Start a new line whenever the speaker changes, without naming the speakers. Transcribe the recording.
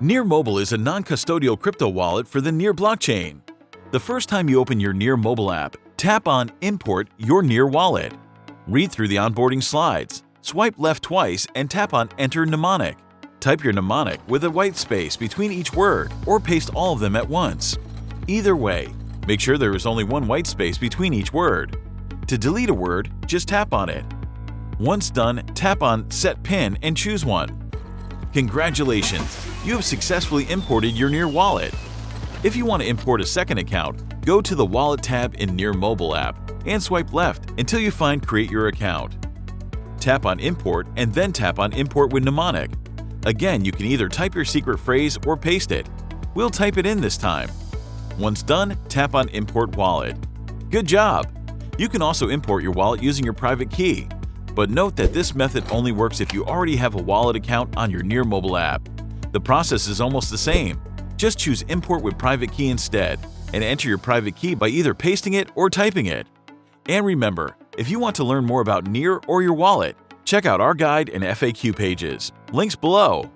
Near Mobile is a non-custodial crypto wallet for the Near blockchain. The first time you open your Near mobile app, tap on Import your Near wallet. Read through the onboarding slides, swipe left twice and tap on Enter Mnemonic. Type your mnemonic with a white space between each word or paste all of them at once. Either way, make sure there is only one white space between each word. To delete a word, just tap on it. Once done, tap on Set PIN and choose one. Congratulations! You have successfully imported your Near wallet. If you want to import a second account, go to the Wallet tab in Near mobile app and swipe left until you find Create your account. Tap on Import and then tap on Import with Mnemonic. Again, you can either type your secret phrase or paste it. We'll type it in this time. Once done, tap on Import Wallet. Good job! You can also import your wallet using your private key. But note that this method only works if you already have a wallet account on your Near mobile app. The process is almost the same. Just choose Import with private key instead and enter your private key by either pasting it or typing it. And remember, if you want to learn more about Near or your wallet, check out our guide and FAQ pages. Links below.